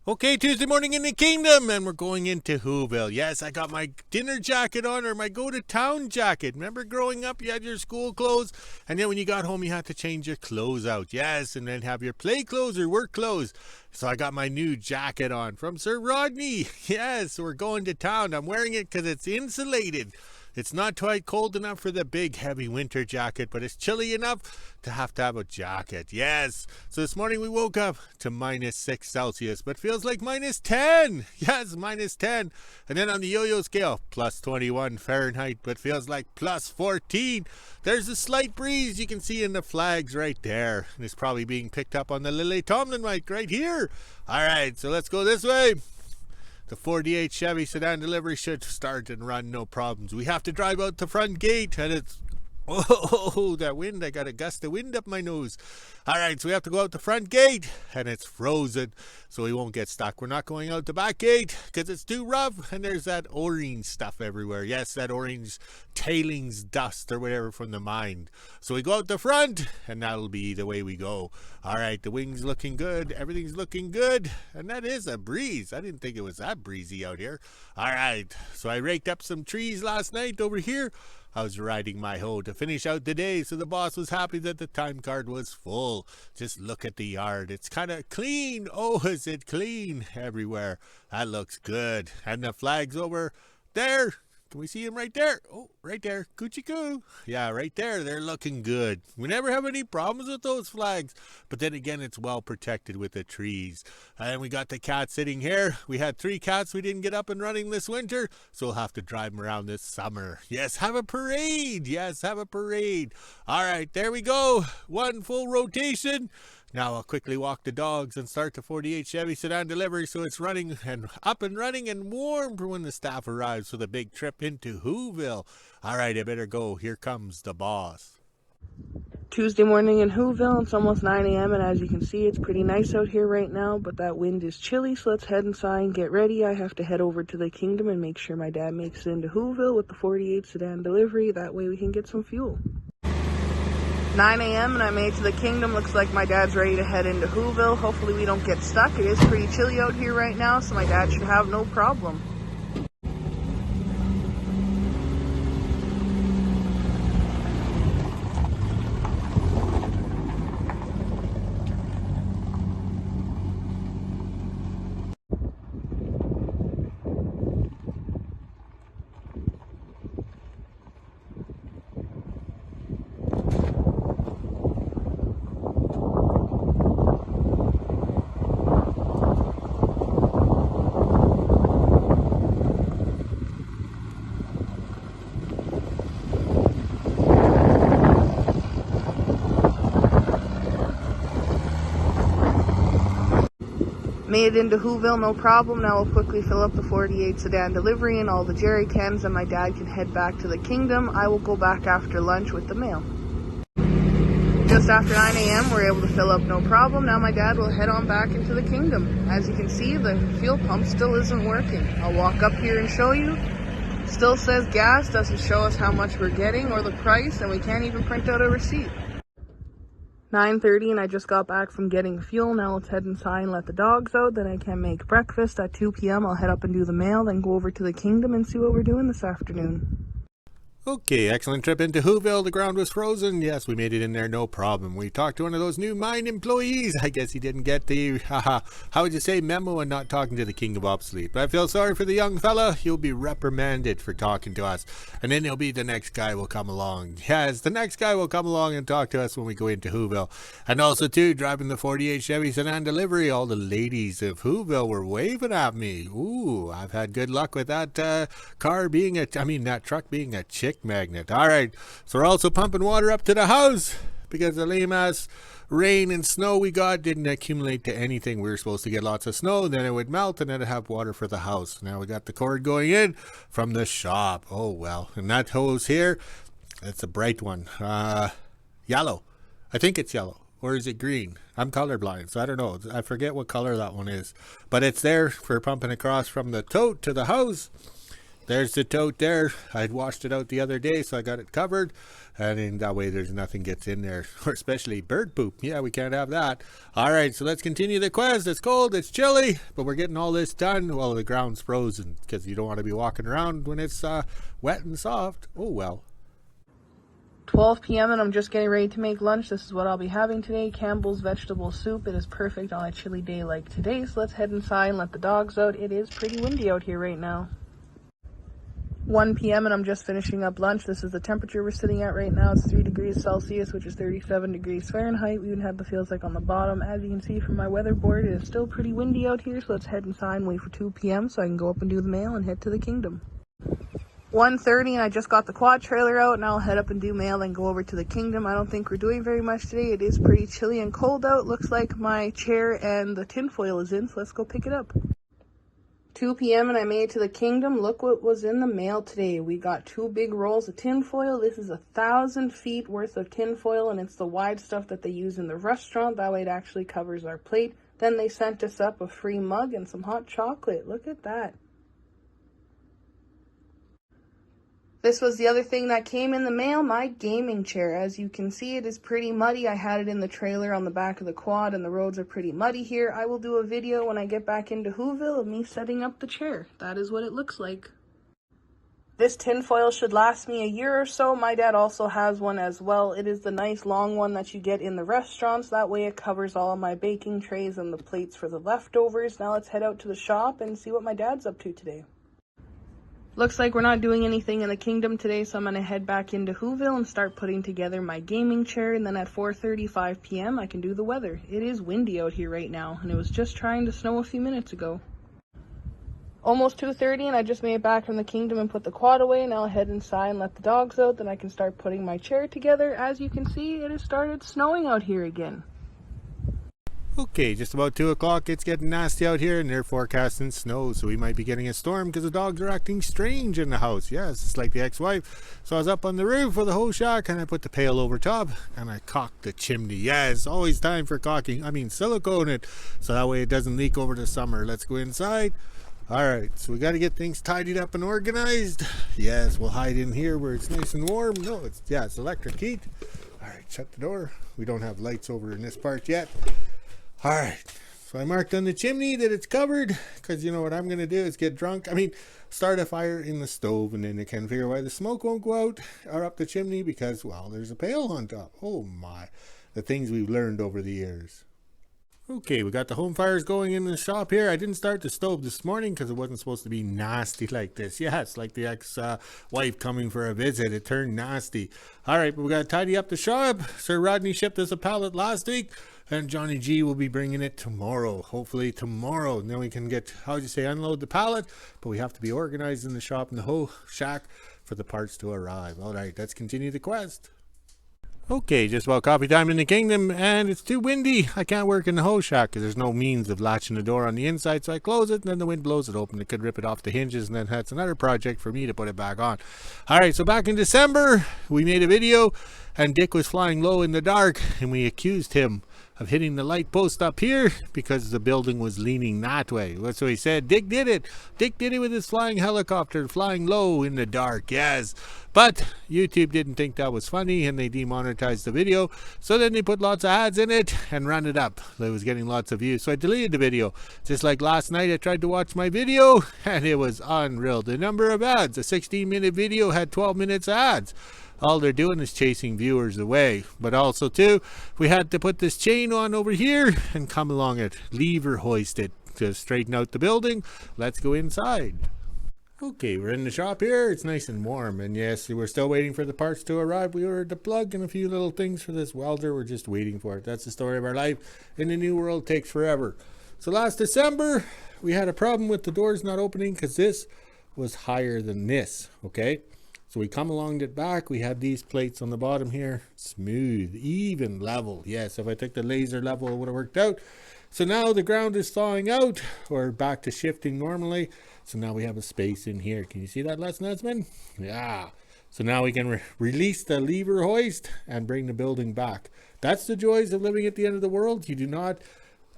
Okay, Tuesday morning in the kingdom, and we're going into Whoville. Yes, I got my dinner jacket on, or my go-to-town jacket. Remember growing up, you had your school clothes, and then when you got home, you had to change your clothes out. Yes, and then have your play clothes or work clothes. So I got my new jacket on from Sir Rodney. Yes, we're going to town. I'm wearing it because it's insulated. It's not quite cold enough for the big heavy winter jacket, but it's chilly enough to have a jacket. Yes. So this morning we woke up to -6 Celsius, but feels like -10. Yes, -10. And then on the yo-yo scale, +21 Fahrenheit, but feels like +14. There's a slight breeze you can see in the flags right there. And it's probably being picked up on the Lily Tomlin mic right here. All right, so let's go this way. The 48 Chevy Sedan delivery should start and run no problems. We have to drive out the front gate, and it's... Oh, that wind. I got a gust of wind up my nose. All right, so we have to go out the front gate, and it's frozen, so we won't get stuck. We're not going out the back gate because it's too rough, and there's that orange stuff everywhere. Yes, that orange tailings dust or whatever from the mine. So we go out the front, and that'll be the way we go. All right, the wing's looking good. Everything's looking good, and that is a breeze. I didn't think it was that breezy out here. All right, so I raked up some trees last night over here. I was riding my hoe to finish out the day, so the boss was happy that the time card was full. Just look at the yard. It's kind of clean. Oh, is it clean everywhere? That looks good. And the flag's over there. Can we see him right there? Oh, right there. Coochie coo. Yeah, right there. They're looking good. We never have any problems with those flags. But then again, it's well protected with the trees. And we got the cat sitting here. We had 3 cats we didn't get up and running this winter, so we'll have to drive them around this summer. Yes, have a parade. Yes, have a parade. All right, there we go. 1 full rotation. Now I'll quickly walk the dogs and start the 48 Chevy Sedan delivery so it's running and up and running and warm for when the staff arrives for the big trip into Whoville. All right, I better go. Here comes the boss. Tuesday morning in Whoville. It's almost 9 a.m. and as you can see, it's pretty nice out here right now, but that wind is chilly, so let's head inside and get ready. I have to head over to the kingdom and make sure my dad makes it into Whoville with the 48 Sedan delivery. That way we can get some fuel. 9 a.m. and I made it to the kingdom. Looks like my dad's ready to head into Whoville. Hopefully we don't get stuck. It is pretty chilly out here right now, so my dad should have no problem. Made it into Whoville, no problem. Now we'll quickly fill up the 48 Sedan delivery and all the jerry cans, and my dad can head back to the kingdom. I will go back after lunch with the mail. Just after 9 a.m. we're able to fill up no problem. Now my dad will head on back into the kingdom. As you can see, the fuel pump still isn't working. I'll walk up here and show you. Still says gas, doesn't show us how much we're getting or the price, and we can't even print out a receipt. 9:30 and I just got back from getting fuel. Now let's head inside and let the dogs out. Then I can make breakfast. At 2 p.m. I'll head up and do the mail, then go over to the kingdom and see what we're doing this afternoon. Okay, excellent trip into Whoville. The ground was frozen. Yes, we made it in there, no problem. We talked to one of those new mine employees. I guess he didn't get the, how would you say, memo and not talking to the King of Obsolete. But I feel sorry for the young fella. He'll be reprimanded for talking to us. And then he'll be the next guy will come along. Yes, the next guy will come along and talk to us when we go into Whoville. And also, too, driving the 48 Chevy Sedan delivery, all the ladies of Whoville were waving at me. Ooh, I've had good luck with that that truck being a chick magnet. All right, so we're also pumping water up to the house because the lame ass rain and snow we got didn't accumulate to anything. We were supposed to get lots of snow, then it would melt, and then I'd have water for the house. Now we got the cord going in from the shop. Oh well, and that hose here, it's a bright one, yellow. I think it's yellow. Or is it green? I'm colorblind, so I don't know. I forget what color that one is, but it's there for pumping across from the tote to the house. there's the tote there. I'd washed it out the other day, so I got it covered. And in that way, there's nothing gets in there, or especially bird poop. Yeah, we can't have that. All right, so let's continue the quest. It's cold, it's chilly, but we're getting all this done. Well, the ground's frozen because you don't want to be walking around when it's wet and soft. Oh, well. 12 p.m. and I'm just getting ready to make lunch. This is what I'll be having today, Campbell's vegetable soup. It is perfect on a chilly day like today, so let's head inside and let the dogs out. It is pretty windy out here right now. 1 p.m. and I'm just finishing up lunch. This is the temperature we're sitting at right now. It's 3 degrees Celsius, which is 37 degrees Fahrenheit. We even have the feels like on the bottom. As you can see from my weather board, it is still pretty windy out here, so let's head inside and wait for 2 p.m. so I can go up and do the mail and head to the kingdom. 1:30 and I just got the quad trailer out, and I'll head up and do mail and go over to the kingdom. I don't think we're doing very much today. It is pretty chilly and cold out. Looks like my chair and the tinfoil is in, so let's go pick it up. 2 p.m. and I made it to the kingdom. Look what was in the mail today. We got 2 big rolls of tinfoil. This is 1,000 feet worth of tinfoil, and it's the wide stuff that they use in the restaurant. That way it actually covers our plate. Then they sent us up a free mug and some hot chocolate. Look at that. This was the other thing that came in the mail, my gaming chair. As you can see, it is pretty muddy. I had it in the trailer on the back of the quad, and the roads are pretty muddy here. I will do a video when I get back into Whoville of me setting up the chair. That is what it looks like. This tinfoil should last me a year or so. My dad also has one as well. It is the nice long one that you get in the restaurants. That way it covers all of my baking trays and the plates for the leftovers. Now let's head out to the shop and see what my dad's up to today. Looks like we're not doing anything in the kingdom today, so I'm going to head back into Whoville and start putting together my gaming chair, and then at 4:35 p.m. I can do the weather. It is windy out here right now, and it was just trying to snow a few minutes ago. Almost 2:30 and I just made it back from the kingdom and put the quad away. Now I'll head inside and let the dogs out, then I can start putting my chair together. As you can see, it has started snowing out here again. Okay, just about 2 o'clock. It's getting nasty out here, and they're forecasting snow, so we might be getting a storm because the dogs are acting strange in the house. Yes, it's like the ex-wife. So I was up on the roof of the whole shack, and I put the pail over top, and I caulked the chimney. Yes, always time for caulking. I mean, silicone it, so that way it doesn't leak over the summer. Let's go inside. All right, so we got to get things tidied up and organized. Yes, we'll hide in here where it's nice and warm. No, it's electric heat. All right, shut the door. We don't have lights over in this part yet. All right, so I marked on the chimney that it's covered, because you know what I'm going to do is get drunk. I mean, start a fire in the stove, and then you can figure why the smoke won't go out or up the chimney because, well, there's a pail on top. Oh my, the things we've learned over the years. Okay, we got the home fires going in the shop here. I didn't start the stove this morning because it wasn't supposed to be nasty like this. Yeah, it's like the ex-wife coming for a visit. It turned nasty. All right, but we got to tidy up the shop. Sir Rodney shipped us a pallet last week, and Johnny G will be bringing it tomorrow. Hopefully tomorrow. And then we can get, unload the pallet. But we have to be organized in the shop and the whole shack for the parts to arrive. All right, let's continue the quest. Okay, just about coffee time in the kingdom, and it's too windy. I can't work in the hose shack because there's no means of latching the door on the inside, so I close it, and then the wind blows it open. It could rip it off the hinges, and then that's another project for me to put it back on. All right, so back in December, we made a video, and Dick was flying low in the dark, and we accused him of hitting the light post up here because the building was leaning that way. So he said Dick did it. Dick did it with his flying helicopter, flying low in the dark. Yes, but YouTube didn't think that was funny, and they demonetized the video. So then they put lots of ads in it and ran it up. It was getting lots of views, so I deleted the video. Just like last night, I tried to watch my video, and it was unreal. The number of ads, a 16-minute video had 12 minutes of ads. All they're doing is chasing viewers away. But also too, we had to put this chain on over here and come along it, lever hoist it to straighten out the building. Let's go inside. Okay, we're in the shop here. It's nice and warm, and yes, we're still waiting for the parts to arrive. We ordered the plug and a few little things for this welder. We're just waiting for it. That's the story of our life in the new world. Takes forever. So last December, we had a problem with the doors not opening because this was higher than this. Okay, so we come along it back. We had these plates on the bottom here, smooth, even, level. Yes, if I took the laser level, it would have worked out. So now the ground is thawing out, or back to shifting normally. So now we have a space in here. Can you see that, Les Nesman? Yeah. So now we can release the lever hoist and bring the building back. That's the joys of living at the end of the world. You do not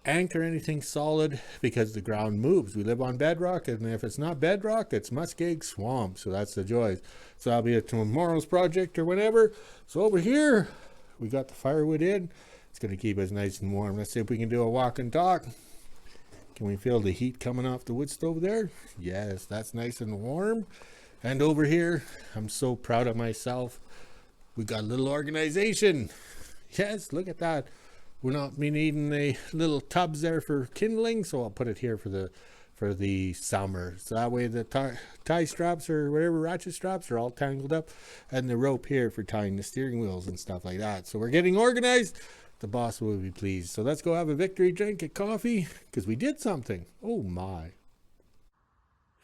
anchor anything solid because the ground moves. We live on bedrock, and if it's not bedrock, it's muskeg swamp. So that's the joys. So that'll be a tomorrow's project or whatever. So over here, we got the firewood in. It's going to keep us nice and warm. Let's see if we can do a walk and talk. Can we feel the heat coming off the wood stove there? Yes, that's nice and warm. And over here, I'm so proud of myself. We got a little organization. Yes, look at that. We're not needing a little tubs there for kindling, so I'll put it here for the summer. So that way the tie straps or whatever, ratchet straps are all tangled up, and the rope here for tying the steering wheels and stuff like that. So we're getting organized. The boss will be pleased. So let's go have a victory drink at coffee because we did something. Oh my.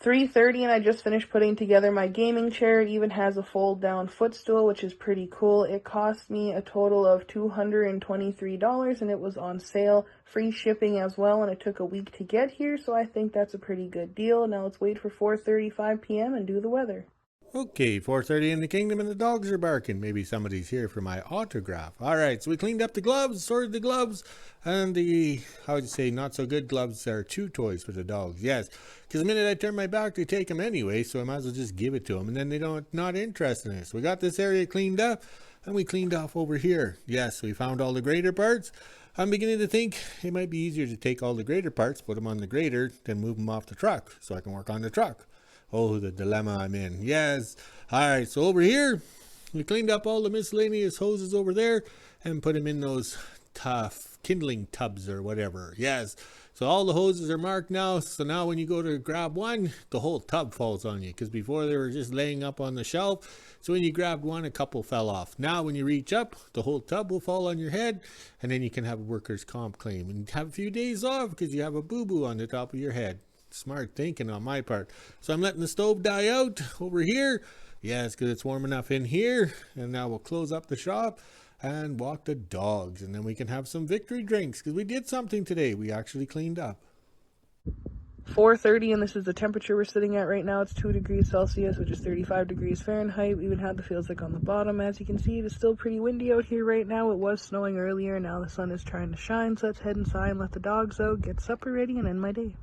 3:30 and I just finished putting together my gaming chair. It even has a fold down footstool, which is pretty cool. It cost me a total of $223 and it was on sale, free shipping as well, and it took a week to get here, so I think that's a pretty good deal. Now let's wait for 4:35 p.m. and do the weather. Okay, 4:30 in the kingdom and the dogs are barking. Maybe somebody's here for my autograph. All right, so we cleaned up the gloves, sorted the gloves, and the, how would you say, not so good gloves are chew toys for the dogs. Yes, because the minute I turn my back, they take them anyway, so I might as well just give it to them, and then they don't, not interested in it. So we got this area cleaned up, and we cleaned off over here. Yes, we found all the grater parts. I'm beginning to think it might be easier to take all the grater parts, put them on the grater, then move them off the truck, so I can work on the truck. Oh, the dilemma I'm in. Yes. All right, so over here, we cleaned up all the miscellaneous hoses over there and put them in those tough kindling tubs or whatever. Yes. So all the hoses are marked now. So now when you go to grab one, the whole tub falls on you, because before they were just laying up on the shelf. So when you grabbed one, a couple fell off. Now when you reach up, the whole tub will fall on your head, and then you can have a workers' comp claim and have a few days off because you have a boo-boo on the top of your head. Smart thinking on my part. So I'm letting the stove die out over here. Yes, because it's warm enough in here. And now we'll close up the shop and walk the dogs. And then we can have some victory drinks because we did something today. We actually cleaned up. 4:30 and this is the temperature we're sitting at right now. It's 2 degrees Celsius, which is 35 degrees Fahrenheit. We even had the feels like on the bottom. As you can see, it is still pretty windy out here right now. It was snowing earlier. Now the sun is trying to shine. So let's head inside and let the dogs out, get supper ready, and end my day.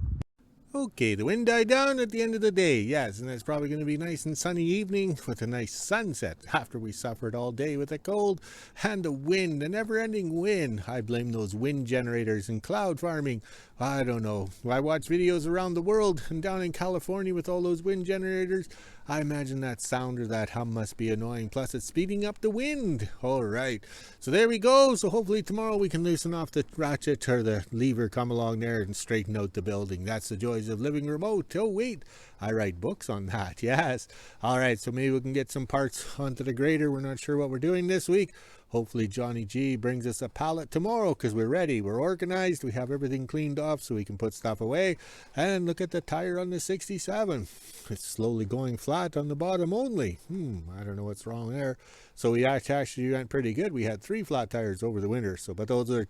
Okay, the wind died down at the end of the day, yes, and it's probably going to be nice and sunny evening with a nice sunset after we suffered all day with the cold and the wind, the never-ending wind. I blame those wind generators and cloud farming. I don't know. I watch videos around the world and down in California with all those wind generators. I imagine that sound or that hum must be annoying, plus it's speeding up the wind. All right, so there we go. So hopefully tomorrow we can loosen off the ratchet or the lever, come along there and straighten out the building. That's the joys of living remote. Oh wait, I write books on that. Yes. All right, so maybe we can get some parts onto the grader. We're not sure what we're doing this week. Hopefully Johnny G brings us a pallet tomorrow because we're ready. We're organized. We have everything cleaned off so we can put stuff away. And look at the tire on the 67. It's slowly going flat on the bottom only. I don't know what's wrong there. So we actually went pretty good. We had 3 flat tires over the winter. So, but those are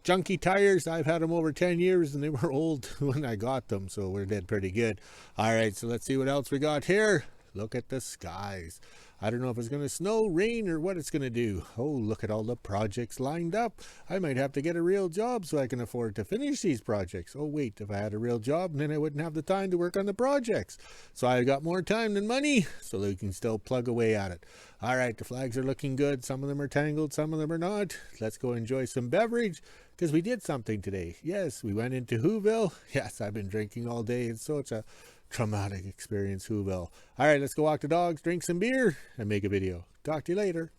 junky tires. I've had them over 10 years and they were old when I got them. So we're did pretty good. All right, so let's see what else we got here. Look at the skies. I don't know if it's going to snow, rain, or what it's going to do. Oh, look at all the projects lined up. I might have to get a real job so I can afford to finish these projects. Oh, wait, if I had a real job, then I wouldn't have the time to work on the projects. So I got more time than money, so they can still plug away at it. All right, the flags are looking good. Some of them are tangled, some of them are not. Let's go enjoy some beverage, because we did something today. Yes, we went into Whoville. Yes, I've been drinking all day. It's such a traumatic experience, Whoville. All right, let's go walk the dogs, drink some beer, and make a video. Talk to you later.